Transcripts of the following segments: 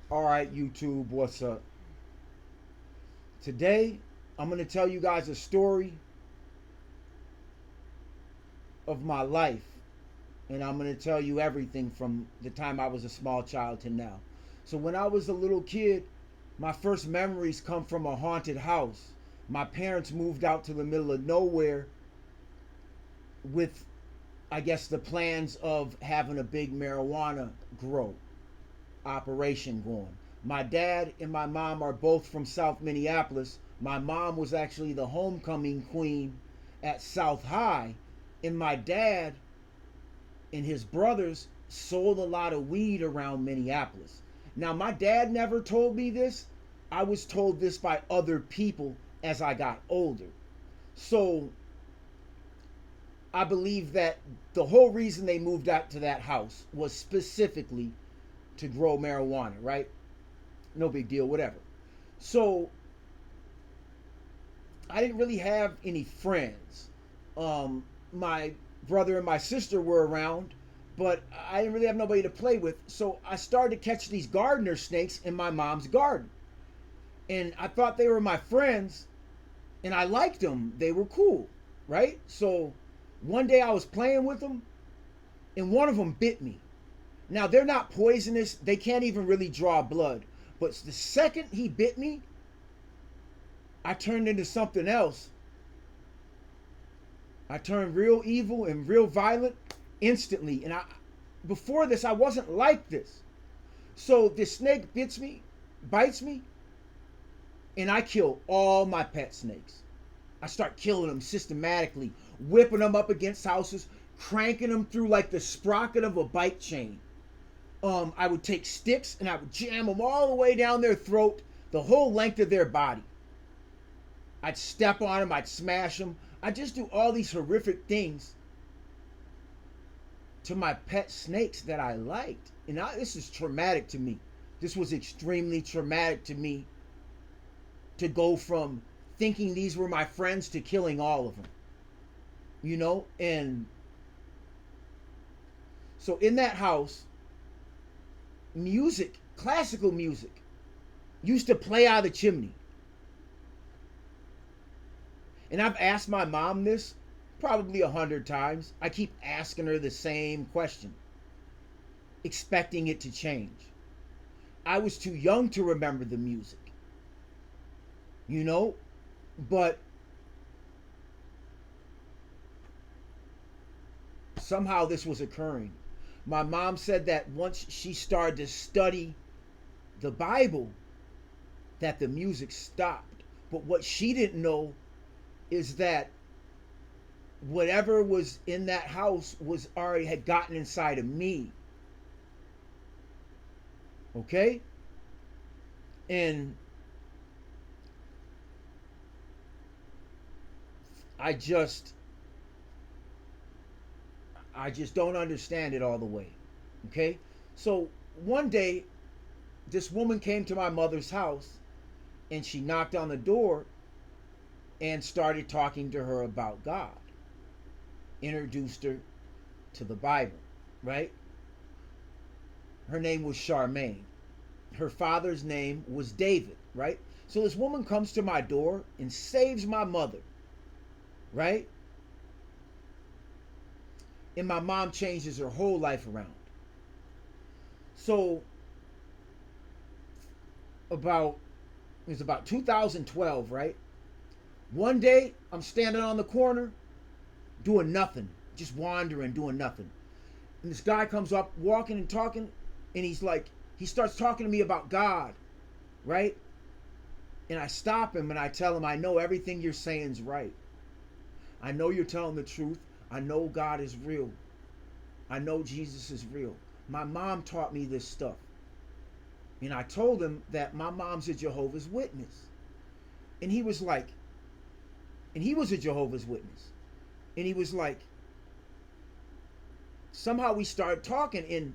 All right, YouTube, what's up? Today, I'm going to tell you guys a story of my life. And I'm going to tell you everything from the time I was a small child to now. So, when I was a little kid, my first memories come from a haunted house. My parents moved out to the middle of nowhere with, I guess, the plans of having a big marijuana grow operation going. My dad and my mom are both from South Minneapolis. My mom was actually the homecoming queen at South High, and my dad and his brothers sold a lot of weed around Minneapolis. Now, my dad never told me this. I was told this by other people as I got older. So, I believe that the whole reason they moved out to that house was specifically to grow marijuana, right? No big deal, whatever. So I didn't really have any friends. My brother and my sister were around, but I didn't really have nobody to play with. So I started to catch these gardener snakes in my mom's garden. And I thought they were my friends, and I liked them. They were cool, right? So one day I was playing with them, and one of them bit me. Now, they're not poisonous. They can't even really draw blood. But the second he bit me, I turned into something else. I turned real evil and real violent instantly. And before this, I wasn't like this. So this snake bites me, and I kill all my pet snakes. I start killing them systematically, whipping them up against houses, cranking them through like the sprocket of a bike chain. I would take sticks and I would jam them all the way down their throat, the whole length of their body. I'd step on them, I'd smash them. I'd just do all these horrific things to my pet snakes that I liked. And this is traumatic to me. This was extremely traumatic to me to go from thinking these were my friends to killing all of them. You know? And so in that house, music, classical music, used to play out of the chimney. And I've asked my mom this probably 100 times. I keep asking her the same question, expecting it to change. I was too young to remember the music, you know, but somehow this was occurring. My mom said that once she started to study the Bible, that the music stopped. But what she didn't know is that whatever was in that house was already had gotten inside of me. Okay? And I just don't understand it all the way. Okay? So one day, this woman came to my mother's house and she knocked on the door and started talking to her about God. Introduced her to the Bible, right? Her name was Charmaine. Her father's name was David, right? So this woman comes to my door and saves my mother, right? And my mom changes her whole life around. So it was about 2012, right? One day I'm standing on the corner doing nothing, just wandering, doing nothing. And this guy comes up walking and talking, and he starts talking to me about God, right? And I stop him and I tell him, I know everything you're saying is right. I know you're telling the truth. I know God is real. I know Jesus is real. My mom taught me this stuff. And I told him that my mom's a Jehovah's Witness. And he was like, and he was a Jehovah's Witness. And he was like, somehow we started talking, and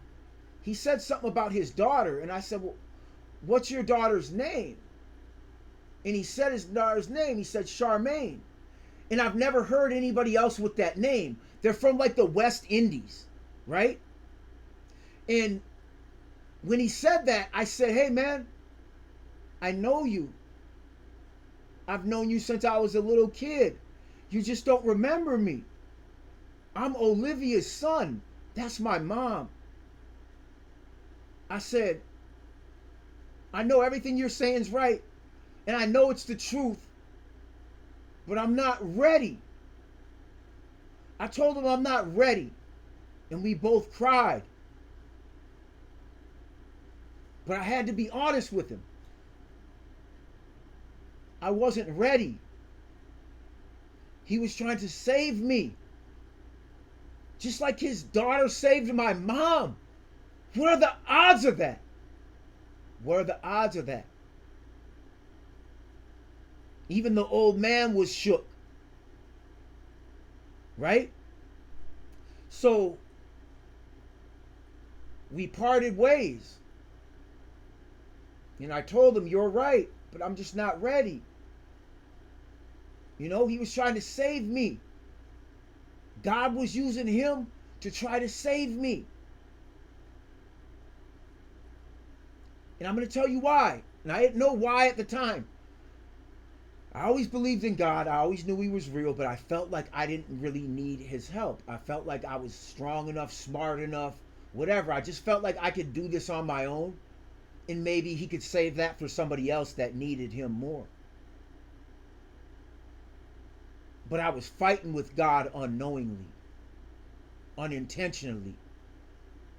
he said something about his daughter. And I said, well, what's your daughter's name? And he said his daughter's name. He said Charmaine. And I've never heard anybody else with that name. They're from like the West Indies, right? And when he said that, I said, hey man, I know you. I've known you since I was a little kid. You just don't remember me. I'm Olivia's son. That's my mom. I said, I know everything you're saying is right, and I know it's the truth, but I'm not ready. I told him I'm not ready, and we both cried. But I had to be honest with him. I wasn't ready. He was trying to save me. Just like his daughter saved my mom. What are the odds of that? What are the odds of that? Even the old man was shook. Right? So, we parted ways. And I told him, you're right, but I'm just not ready. You know, he was trying to save me. God was using him to try to save me. And I'm going to tell you why. And I didn't know why at the time. I always believed in God. I always knew he was real, but I felt like I didn't really need his help. I felt like I was strong enough, smart enough, whatever. I just felt like I could do this on my own. And maybe he could save that for somebody else that needed him more. But I was fighting with God unknowingly, unintentionally.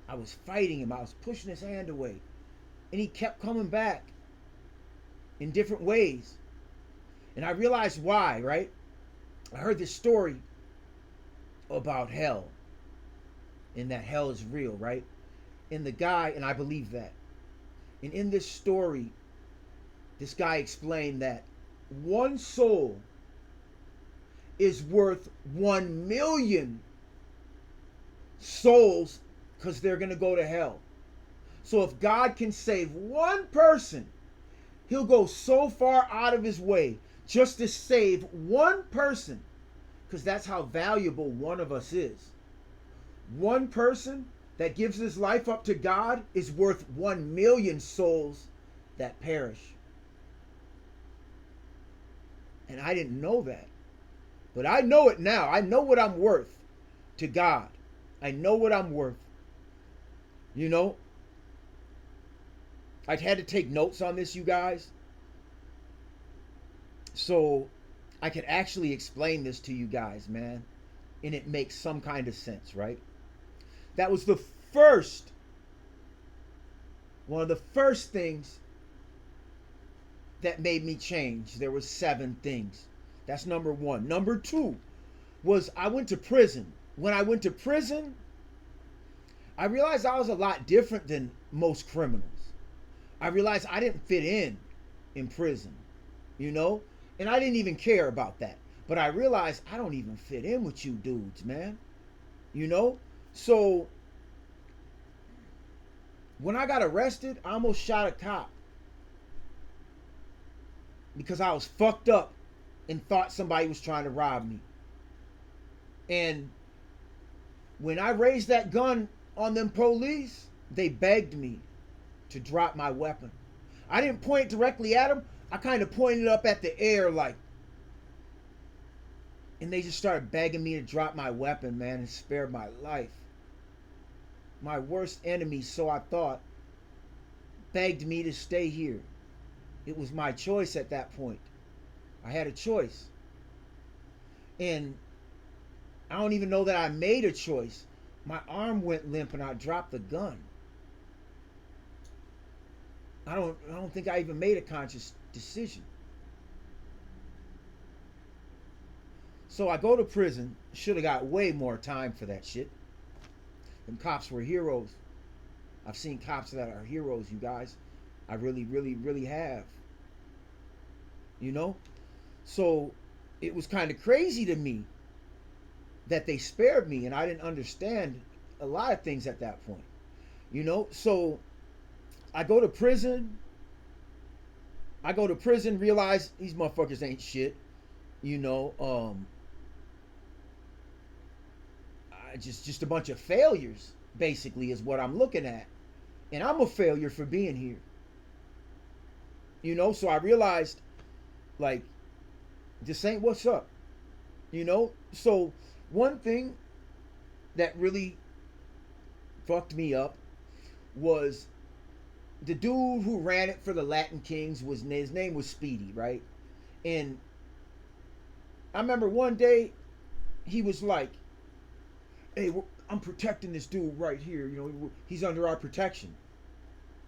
I was fighting him. I was pushing his hand away. And he kept coming back in different ways. And I realized why, right? I heard this story about hell. And that hell is real, right? And the guy, and I believe that. And in this story, this guy explained that one soul is worth 1 million souls because they're going to go to hell. So if God can save one person, he'll go so far out of his way just to save one person, because that's how valuable one of us is. One person that gives his life up to God is worth 1 million souls that perish. And I didn't know that. But I know it now. I know what I'm worth to God. I know what I'm worth. You know? I had to take notes on this, you guys, so I could actually explain this to you guys, man. And it makes some kind of sense, right? That was the first, one of the first things that made me change. There were 7 things. That's number 1. Number 2 was I went to prison. When I went to prison, I realized I was a lot different than most criminals. I realized I didn't fit in prison, you know? And I didn't even care about that. But I realized I don't even fit in with you dudes, man. You know? So, when I got arrested, I almost shot a cop. Because I was fucked up and thought somebody was trying to rob me. And when I raised that gun on them police, they begged me to drop my weapon. I didn't point directly at them. I kind of pointed up at the air like. And they just started begging me to drop my weapon, man, and spare my life. My worst enemy, so I thought, begged me to stay here. It was my choice at that point. I had a choice. And I don't even know that I made a choice. My arm went limp and I dropped the gun. I don't think I even made a conscious decision. So I go to prison. Should have got way more time for that shit. Them cops were heroes. I've seen cops that are heroes, you guys. I really, really, really have. You know? So it was kind of crazy to me that they spared me, and I didn't understand a lot of things at that point. You know? So I go to prison. Realize these motherfuckers ain't shit. You know, just a bunch of failures, basically, is what I'm looking at. And I'm a failure for being here. You know, so I realized, like, this ain't what's up. You know? So, one thing that really fucked me up was the dude who ran it for the Latin Kings, was his name was Speedy, right? And I remember one day he was like, "Hey, I'm protecting this dude right here. You know, he's under our protection,"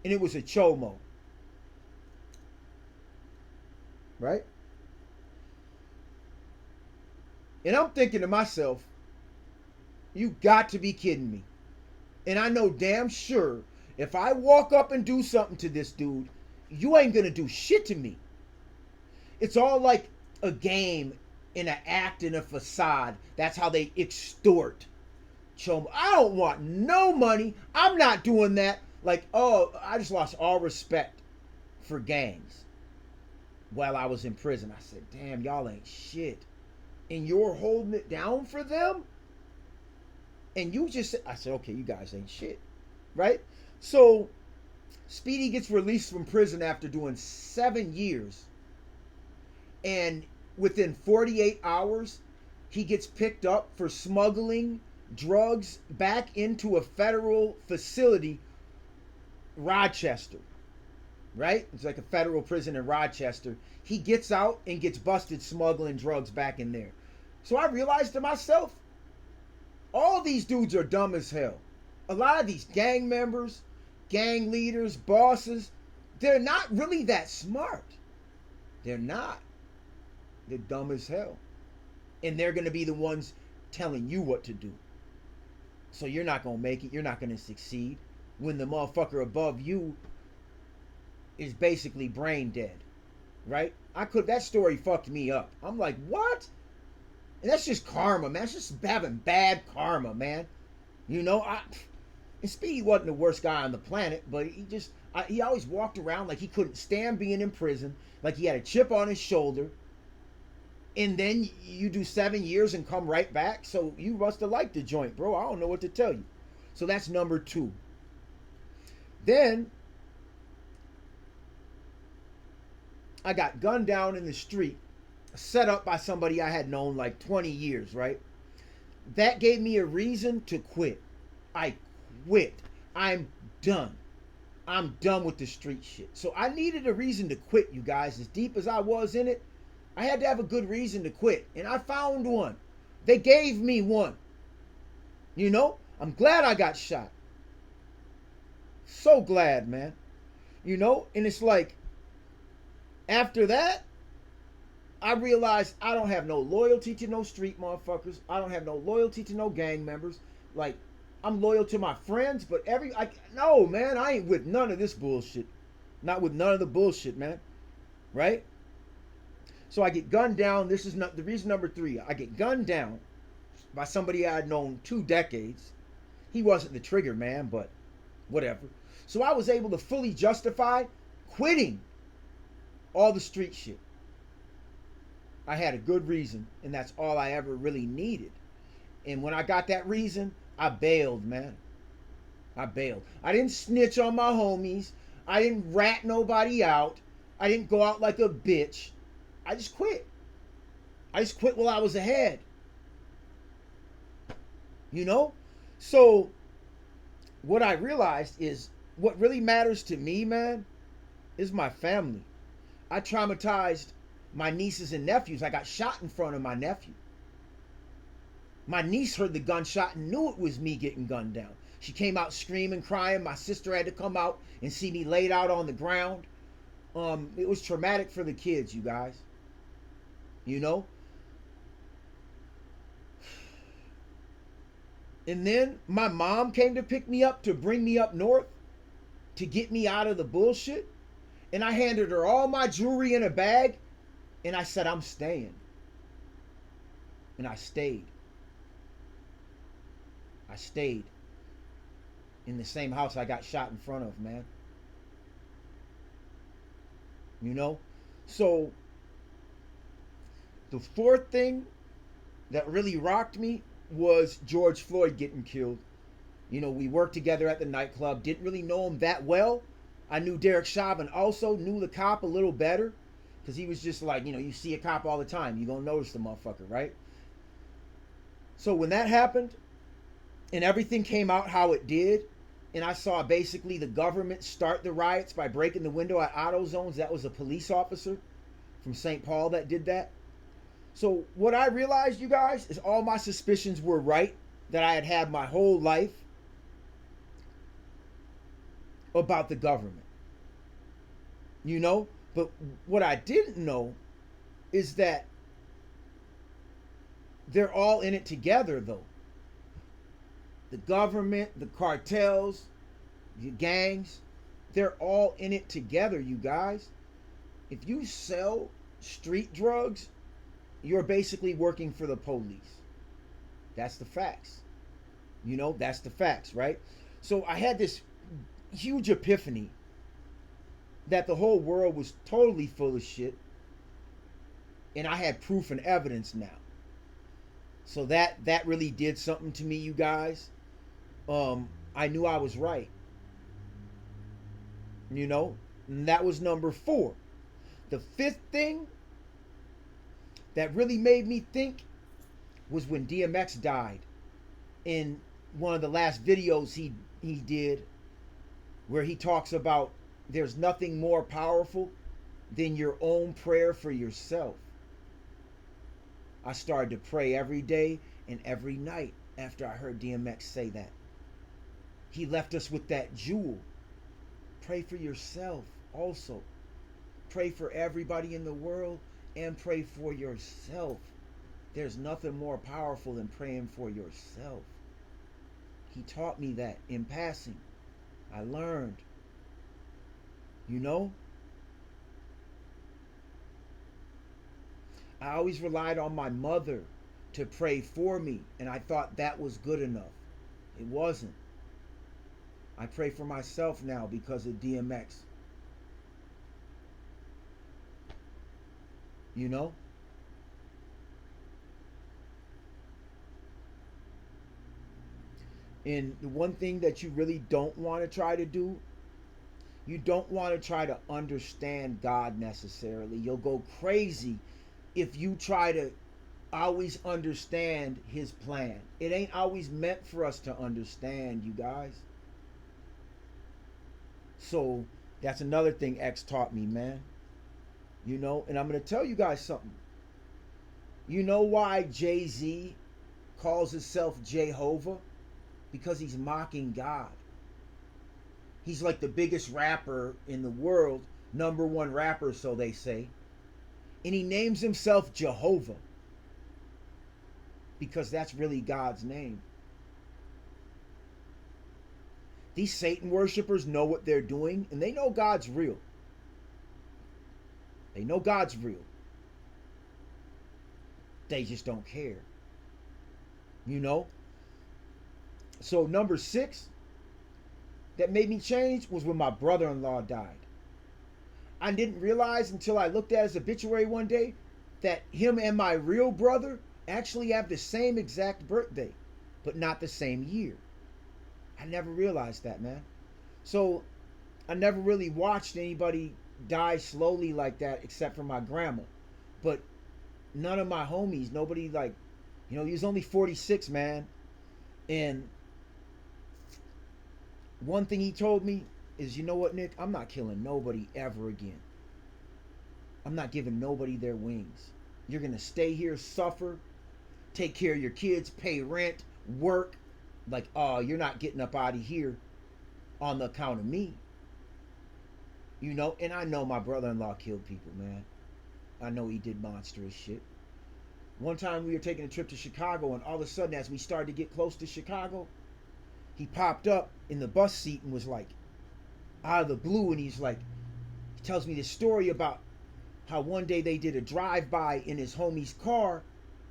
and it was a chomo, right? And I'm thinking to myself, "You got to be kidding me!" And I know damn sure if I walk up and do something to this dude, you ain't gonna do shit to me. It's all like a game, in an act, in a facade. That's how they extort. Chomo. I don't want no money. I'm not doing that. Like, oh, I just lost all respect for gangs while I was in prison. I said, damn, y'all ain't shit. And you're holding it down for them? And you just said, I said, okay, you guys ain't shit. Right? So, Speedy gets released from prison after doing 7 years. And within 48 hours, he gets picked up for smuggling drugs back into a federal facility, Rochester. Right? It's like a federal prison in Rochester. He gets out and gets busted smuggling drugs back in there. So I realized to myself, all these dudes are dumb as hell. A lot of these gang members, gang leaders, bosses, they're not really that smart. They're not. They're dumb as hell. And they're going to be the ones telling you what to do. So you're not going to make it. You're not going to succeed when the motherfucker above you is basically brain dead. Right? That story fucked me up. I'm like, what? And that's just karma, man. That's just having bad karma, man. You know, and Speedy wasn't the worst guy on the planet, but he always walked around like he couldn't stand being in prison, like he had a chip on his shoulder. And then you do 7 years and come right back. So you must have liked the joint, bro. I don't know what to tell you. So that's number 2. Then I got gunned down in the street, set up by somebody I had known like 20 years, right? That gave me a reason to quit. I quit. I'm done. I'm done with the street shit. So I needed a reason to quit, you guys. As deep as I was in it, I had to have a good reason to quit. And I found one. They gave me one. You know, I'm glad I got shot. So glad, man. You know, and it's like, after that, I realized I don't have no loyalty to no street motherfuckers. I don't have no loyalty to no gang members. Like, I'm loyal to my friends, but no, man, I ain't with none of this bullshit. Not with none of the bullshit, man. Right? So I get gunned down. This is not the reason number 3. I get gunned down by somebody I had known 2 decades. He wasn't the trigger man, but whatever. So I was able to fully justify quitting all the street shit. I had a good reason, and that's all I ever really needed. And when I got that reason, I bailed, man. I bailed. I didn't snitch on my homies. I didn't rat nobody out. I didn't go out like a bitch. I just quit. I just quit while I was ahead. You know? So, what I realized is what really matters to me, man, is my family. I traumatized my nieces and nephews. I got shot in front of my nephew. My niece heard the gunshot and knew it was me getting gunned down. She came out screaming, crying. My sister had to come out and see me laid out on the ground. It was traumatic for the kids, you guys. You know? And then my mom came to pick me up, to bring me up north, to get me out of the bullshit. And I handed her all my jewelry in a bag. And I said, I'm staying. And I stayed. I stayed in the same house I got shot in front of, man. You know? So, the 4th thing that really rocked me was George Floyd getting killed. You know, we worked together at the nightclub. Didn't really know him that well. I knew Derek Chauvin, also knew the cop a little better, because he was just like, you know, you see a cop all the time, you gonna notice the motherfucker, right? So when that happened and everything came out how it did, and I saw basically the government start the riots by breaking the window at AutoZones, that was a police officer from St. Paul that did that. So what I realized, you guys, is all my suspicions were right that I had my whole life about the government. You know? But what I didn't know is that they're all in it together, though. The government, the cartels, the gangs, they're all in it together, you guys. If you sell street drugs, you're basically working for the police. That's the facts. You know, that's the facts, right? So I had this huge epiphany that the whole world was totally full of shit, and I had proof and evidence now. So that really did something to me, you guys. I knew I was right. You know, and that was number 4. The 5th thing that really made me think was when DMX died. In one of the last videos he did, where he talks about there's nothing more powerful than your own prayer for yourself. I started to pray every day and every night after I heard DMX say that. He left us with that jewel. Pray for yourself also. Pray for everybody in the world and pray for yourself. There's nothing more powerful than praying for yourself. He taught me that in passing. I learned. You know? I always relied on my mother to pray for me, and I thought that was good enough. It wasn't. I pray for myself now because of DMX. You know? And the one thing that you really don't want to try to do, you don't want to try to understand God necessarily. You'll go crazy if you try to always understand his plan. It ain't always meant for us to understand, you guys. So that's another thing X taught me, man. You know, and I'm going to tell you guys something. You know why Jay-Z calls himself Jehovah? Because he's mocking God. He's like the biggest rapper in the world, #1 rapper, so they say. And he names himself Jehovah because that's really God's name. These Satan worshipers know what they're doing, and they know God's real. They know God's real. They just don't care. You know? So number 6 that made me change was when my brother-in-law died. I didn't realize until I looked at his obituary one day that him and my real brother actually have the same exact birthday, but not the same year. I never realized that, man. So I never really watched anybody die slowly like that except for my grandma. But none of my homies, nobody like, you know, he was only 46, man. And one thing he told me is, you know what, Nick? I'm not killing nobody ever again. I'm not giving nobody their wings. You're going to stay here, suffer, take care of your kids, pay rent, work. Like, oh, you're not getting up out of here on the account of me. You know, and I know my brother-in-law killed people, man. I know he did monstrous shit. One time we were taking a trip to Chicago, and all of a sudden, as we started to get close to Chicago, he popped up in the bus seat and was like, out of the blue, and he's like, he tells me this story about how one day they did a drive-by in his homie's car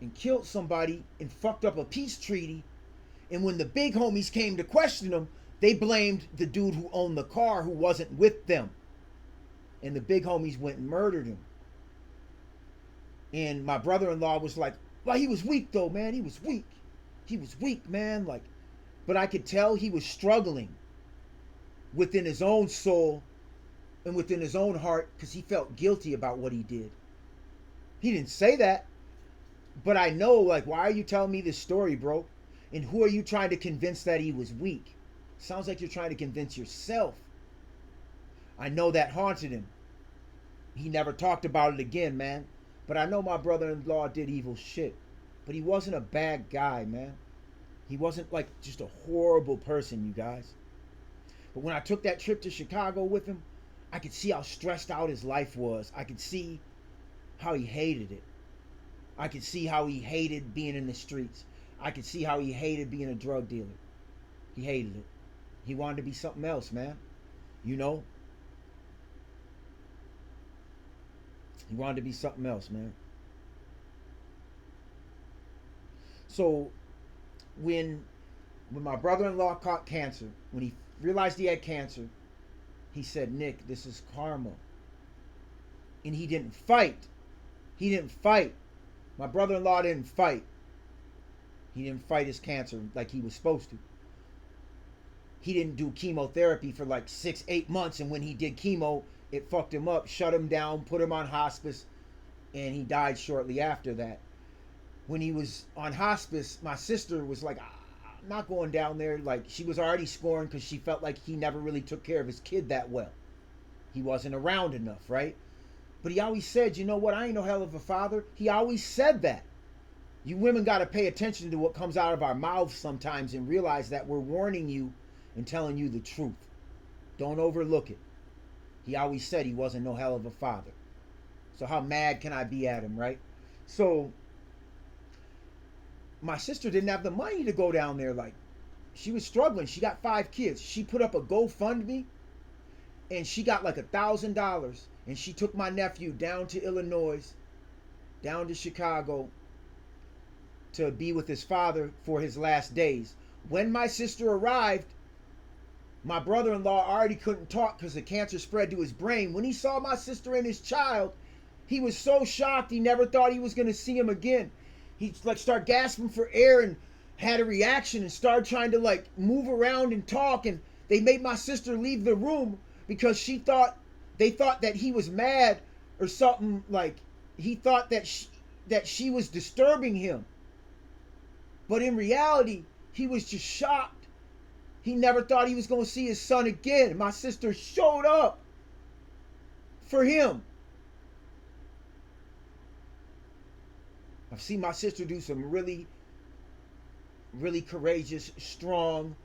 and killed somebody and fucked up a peace treaty. And when the big homies came to question him, they blamed the dude who owned the car who wasn't with them. And the big homies went and murdered him. And my brother-in-law was like, well, he was weak though, man. He was weak. He was weak, man. Like, But I could tell he was struggling within his own soul and within his own heart because he felt guilty about what he did. He didn't say that, but I know, like, why are you telling me this story, bro? And who are you trying to convince that he was weak? Sounds like you're trying to convince yourself. I know that haunted him. He never talked about it again, man. But I know my brother-in-law did evil shit. But he wasn't a bad guy, man. He wasn't like just a horrible person, you guys. But when I took that trip to Chicago with him, I could see how stressed out his life was. I could see how he hated it. I could see how he hated being in the streets. I could see how he hated being a drug dealer. He hated it. He wanted to be something else, man. You know? He wanted to be something else, man. So when my brother-in-law caught cancer, when he realized he had cancer, he said, Nick, this is karma. And he didn't fight. He didn't fight. My brother-in-law didn't fight. He didn't fight his cancer like he was supposed to. He didn't do chemotherapy for like 6-8 months, and when he did chemo, it fucked him up, shut him down, put him on hospice, and he died shortly after that. When he was on hospice, my sister was like, I'm not going down there. Like, she was already scoring because she felt like he never really took care of his kid that well. He wasn't around enough, right? But he always said, you know what, I ain't no hell of a father. He always said that. You women got to pay attention to what comes out of our mouths sometimes and realize that we're warning you and telling you the truth. Don't overlook it. He always said he wasn't no hell of a father. So how mad can I be at him, right? So my sister didn't have the money to go down there. Like, she was struggling. She got 5 kids. She put up a GoFundMe and she got like $1,000, and she took my nephew down to Illinois, down to Chicago, to be with his father for his last days. When my sister arrived, my brother-in-law already couldn't talk because the cancer spread to his brain. When he saw my sister and his child, he was so shocked he never thought he was going to see him again. He like started gasping for air and had a reaction and started trying to like move around and talk. And they made my sister leave the room because they thought that he was mad or something. Like, he thought that she was disturbing him. But in reality, he was just shocked. He never thought he was going to see his son again. My sister showed up for him. I've seen my sister do some really, really courageous, strong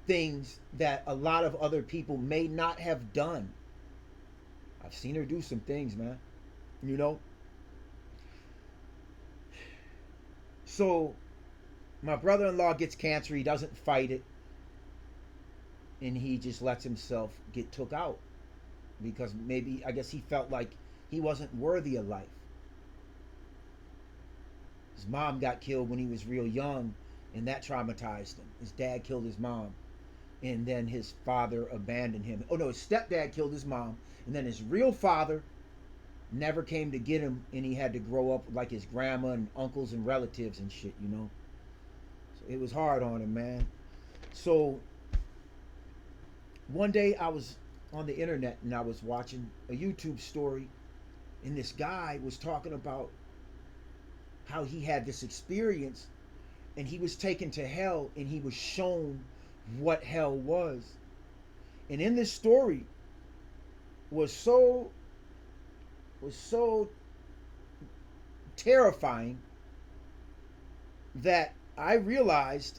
things that a lot of other people may not have done. I've seen her do some things, man. You know? So my brother-in-law gets cancer. He doesn't fight it. And he just lets himself get took out. Because maybe, I guess he felt like he wasn't worthy of life. His mom got killed when he was real young, and that traumatized him. His dad killed his mom, and then his father abandoned him. Oh no, his stepdad killed his mom, and then his real father never came to get him, and he had to grow up like his grandma and uncles and relatives and shit, you know. So it was hard on him, man. So one day I was on the internet and I was watching a YouTube story, and this guy was talking about how he had this experience and he was taken to hell and he was shown what hell was. And in this story was so terrifying that I realized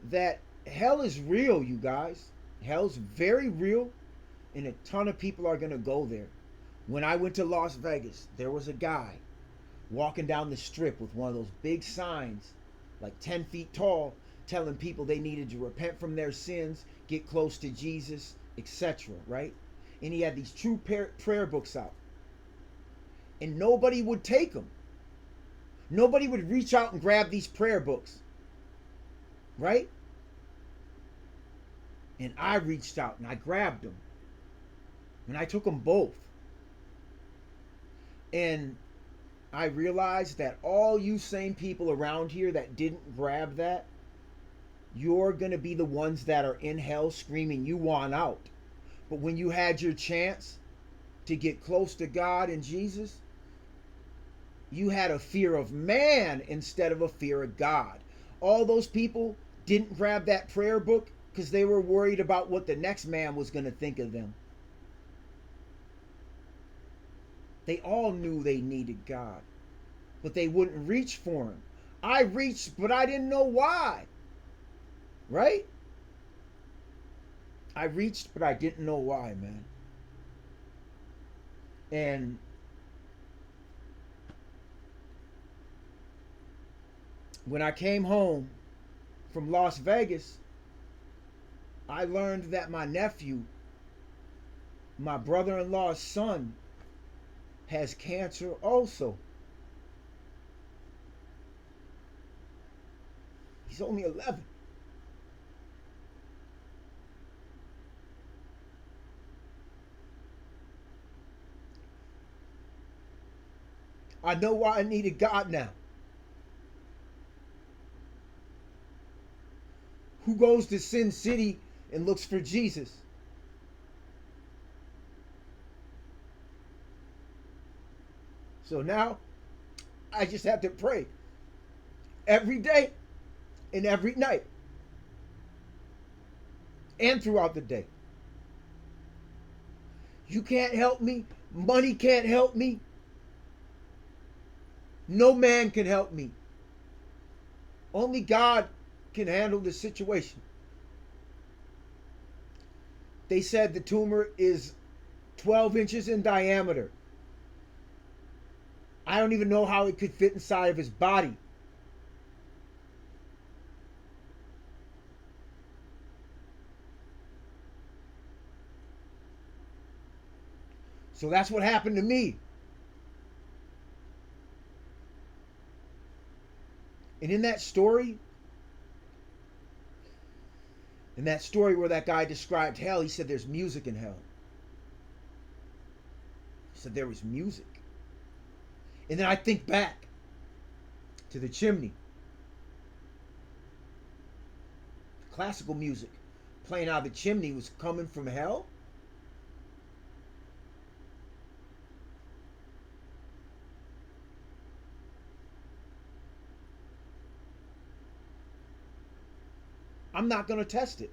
that hell is real, you guys. Hell's very real, and a ton of people are going to go there. When I went to Las Vegas, there was a guy walking down the strip with one of those big signs, like 10 feet tall, telling people they needed to repent from their sins, get close to Jesus, etc., right? And he had these true prayer books out. And nobody would take them. Nobody would reach out and grab these prayer books, right? And I reached out and I grabbed them. And I took them both. And I realized that all you sane people around here that didn't grab that, you're going to be the ones that are in hell screaming, you want out. But when you had your chance to get close to God and Jesus, you had a fear of man instead of a fear of God. All those people didn't grab that prayer book because they were worried about what the next man was going to think of them. They all knew they needed God, but they wouldn't reach for him. I reached, but I didn't know why. Right? I reached, but I didn't know why, man. And when I came home from Las Vegas, I learned that my nephew, my brother-in-law's son, has cancer also. He's only 11. I know why I needed God now. Who goes to Sin City and looks for Jesus? So now I just have to pray every day and every night and throughout the day. You can't help me. Money can't help me. No man can help me. Only God can handle the situation. They said the tumor is 12 inches in diameter. I don't even know how it could fit inside of his body. So that's what happened to me. And in that story where that guy described hell, he said there's music in hell. He said there was music. And then I think back to the chimney. Classical music playing out of the chimney was coming from hell. I'm not going to test it.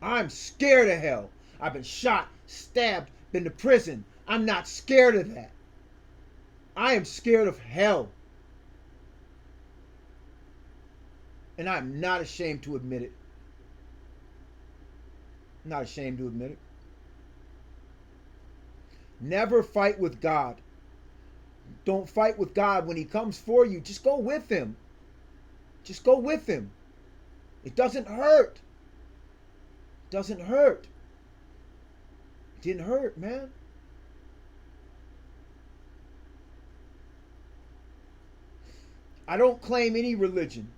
I'm scared of hell. I've been shot, stabbed, been to prison. I'm not scared of that. I am scared of hell. And I'm not ashamed to admit it. I'm not ashamed to admit it. Never fight with God. Don't fight with God when he comes for you. Just go with him. Just go with him. It doesn't hurt. It doesn't hurt. It didn't hurt, man. I don't claim any religion.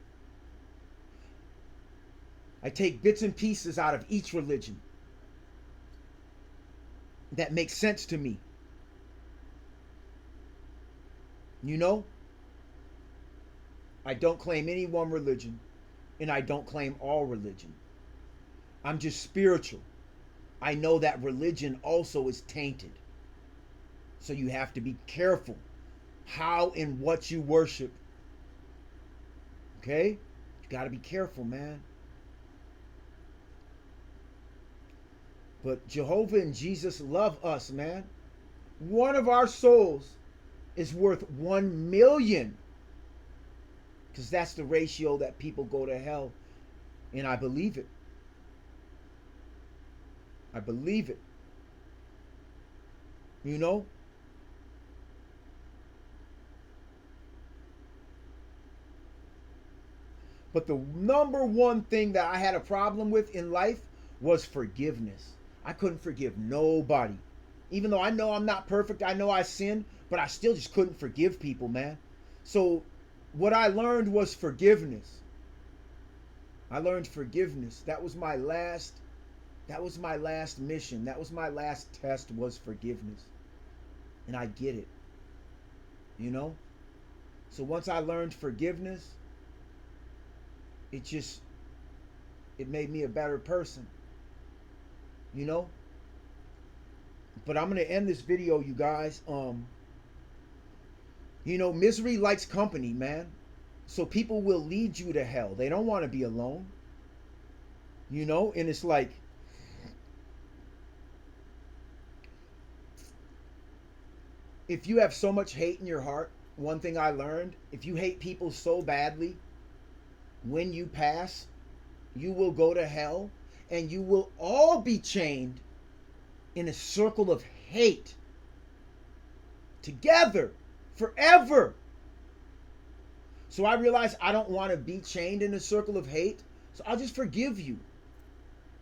I take bits and pieces out of each religion that makes sense to me. You know? I don't claim any one religion. And I don't claim all religion. I'm just spiritual. I know that religion also is tainted. So you have to be careful how and what you worship. Okay? You got to be careful, man. But Jehovah and Jesus love us, man. One of our souls is worth 1 million. Because that's the ratio that people go to hell. And I believe it. I believe it. You know? But the number one thing that I had a problem with in life was forgiveness. I couldn't forgive nobody. Even though I know I'm not perfect, I know I sin, but I still just couldn't forgive people, man. So what I learned was forgiveness. I learned forgiveness. That was my last mission. That was my last test, was forgiveness. And I get it. You know? So once I learned forgiveness, it just It made me a better person, you know? But I'm going to end this video, you guys. You know, misery likes company, man. So people will lead you to hell. They don't want to be alone. You know, and it's like, if you have so much hate in your heart, one thing I learned, if you hate people so badly, when you pass, you will go to hell, and you will all be chained in a circle of hate together forever. So I realized I don't want to be chained in a circle of hate, so I'll just forgive you.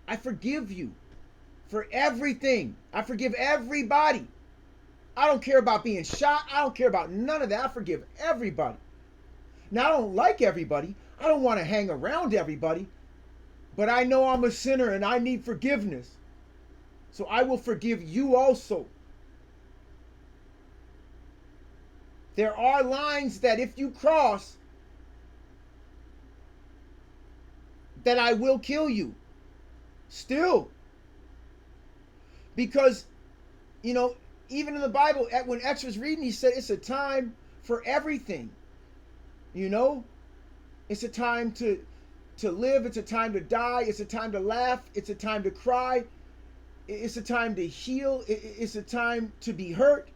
I forgive you for everything. I forgive everybody. I don't care about being shot. I don't care about none of that. I forgive everybody. Now, I don't like everybody. I don't want to hang around everybody. But I know I'm a sinner and I need forgiveness. So I will forgive you also. There are lines that if you cross, that I will kill you. Still. Because, you know, even in the Bible, when X was reading, he said it's a time for everything. You know? It's a time to live. It's a time to die. It's a time to laugh. It's a time to cry. It's a time to heal. It's a time to be hurt.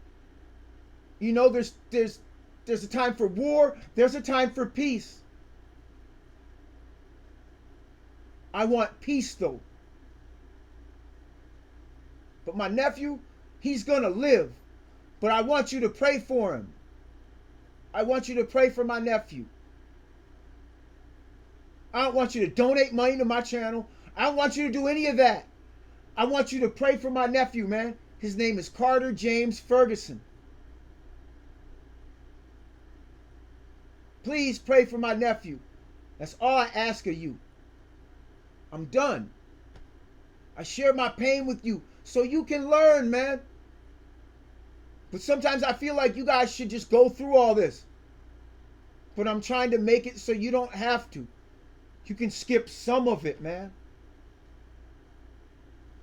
You know, there's a time for war. There's a time for peace. I want peace, though. But my nephew, he's going to live. But I want you to pray for him. I want you to pray for my nephew. I don't want you to donate money to my channel. I don't want you to do any of that. I want you to pray for my nephew, man. His name is Carter James Ferguson. Please pray for my nephew. That's all I ask of you. I'm done. I share my pain with you so you can learn, man. But sometimes I feel like you guys should just go through all this. But I'm trying to make it so you don't have to. You can skip some of it, man.